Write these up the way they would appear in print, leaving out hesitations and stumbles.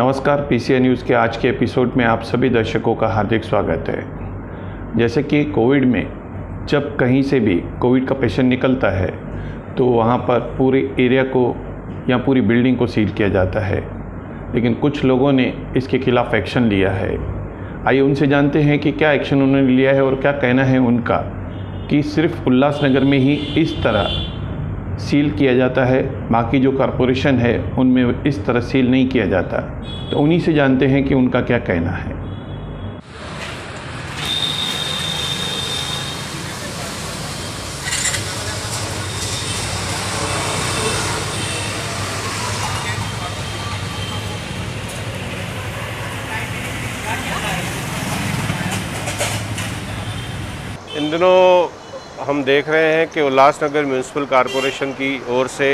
नमस्कार, PCA news के आज के एपिसोड में आप सभी दर्शकों का हार्दिक स्वागत है। जैसे कि कोविड में जब कहीं से भी कोविड का पेशेंट निकलता है तो वहाँ पर पूरे एरिया को या पूरी बिल्डिंग को सील किया जाता है, लेकिन कुछ लोगों ने इसके खिलाफ एक्शन लिया है। आइए उनसे जानते हैं कि क्या एक्शन उन्होंने लिया है और क्या कहना है उनका कि सिर्फ उल्लासनगर में ही इस तरह सील किया जाता है, बाकी जो कॉरपोरेशन है उनमें इस तरह सील नहीं किया जाता। तो उन्हीं से जानते हैं कि उनका क्या कहना है। इन दिनों हम देख रहे हैं कि उल्लासनगर म्यूनसिपल कॉरपोरेशन की ओर से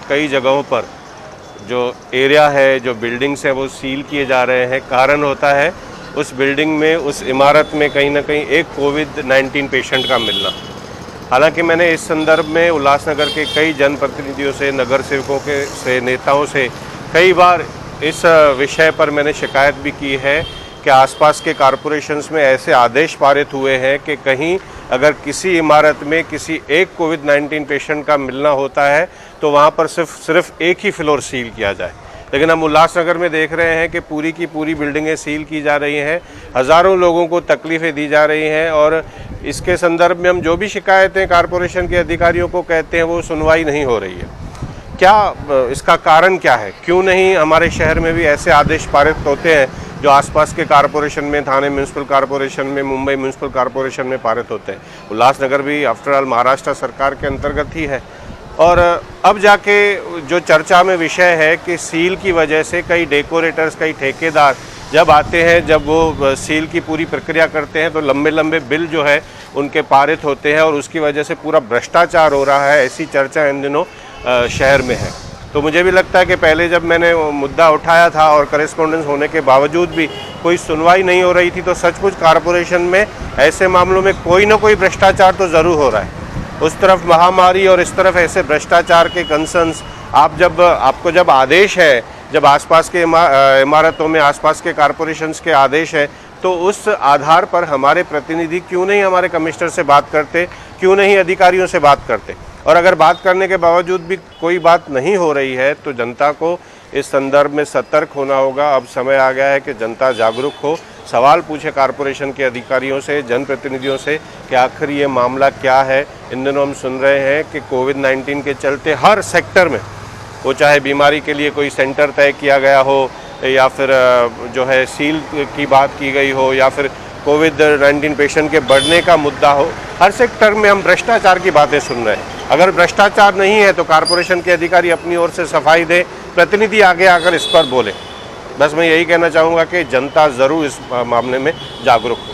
कई जगहों पर जो एरिया है, जो बिल्डिंग्स हैं, वो सील किए जा रहे हैं। कारण होता है उस बिल्डिंग में, उस इमारत में कहीं ना कहीं एक कोविड-19 पेशेंट का मिलना। हालांकि मैंने इस संदर्भ में उल्लासनगर के कई जनप्रतिनिधियों से, नगर सेवकों से, नेताओं से कई बार इस विषय पर मैंने शिकायत भी की है कि आसपास के कॉरपोरेशंस में ऐसे आदेश पारित हुए हैं कि कहीं अगर किसी इमारत में किसी एक कोविड-19 पेशेंट का मिलना होता है तो वहाँ पर सिर्फ एक ही फ्लोर सील किया जाए। लेकिन हम उल्लासनगर में देख रहे हैं कि पूरी की पूरी बिल्डिंगें सील की जा रही हैं, हज़ारों लोगों को तकलीफ़ें दी जा रही हैं और इसके संदर्भ में हम जो भी शिकायतें कॉरपोरेशन के अधिकारियों को कहते हैं वो सुनवाई नहीं हो रही है। क्या इसका कारण क्या है? क्यों नहीं हमारे शहर में भी ऐसे आदेश पारित होते हैं जो आसपास के कॉरपोरेशन में, थाने म्यूनसिपल कॉरपोरेशन में, मुंबई म्यूनसिपल कॉरपोरेशन में पारित होते हैं? उल्लासनगर भी आफ्टर ऑल महाराष्ट्र सरकार के अंतर्गत ही है। और अब जाके जो चर्चा में विषय है कि सील की वजह से कई डेकोरेटर्स, कई ठेकेदार जब आते हैं, जब वो सील की पूरी प्रक्रिया करते हैं तो लंबे लंबे बिल जो है उनके पारित होते हैं और उसकी वजह से पूरा भ्रष्टाचार हो रहा है, ऐसी चर्चा इन दिनों शहर में है। तो मुझे भी लगता है कि पहले जब मैंने मुद्दा उठाया था और करेस्पॉन्डेंस होने के बावजूद भी कोई सुनवाई नहीं हो रही थी, तो सचमुच कॉरपोरेशन में ऐसे मामलों में कोई ना कोई भ्रष्टाचार तो ज़रूर हो रहा है। उस तरफ महामारी और इस तरफ ऐसे भ्रष्टाचार के कंसर्न्स, आपको जब आदेश है, जब आसपास के इमारतों में आसपास के कॉरपोरेशंस के आदेश है, तो उस आधार पर हमारे प्रतिनिधि क्यों नहीं हमारे कमिश्नर से बात करते, क्यों नहीं अधिकारियों से बात करते? और अगर बात करने के बावजूद भी कोई बात नहीं हो रही है तो जनता को इस संदर्भ में सतर्क होना होगा। अब समय आ गया है कि जनता जागरूक हो, सवाल पूछे कॉरपोरेशन के अधिकारियों से, जनप्रतिनिधियों से कि आखिर ये मामला क्या है। इन दिनों हम सुन रहे हैं कि कोविड-19 के चलते हर सेक्टर में, वो चाहे बीमारी के लिए कोई सेंटर तय किया गया हो या फिर जो है सील की बात की गई हो या फिर कोविड-19 पेशेंट के बढ़ने का मुद्दा हो, हर सेक्टर में हम भ्रष्टाचार की बातें सुन रहे हैं। अगर भ्रष्टाचार नहीं है तो कॉरपोरेशन के अधिकारी अपनी ओर से सफाई दें, प्रतिनिधि आगे आकर इस पर बोले। बस मैं यही कहना चाहूँगा कि जनता ज़रूर इस मामले में जागरूक हो।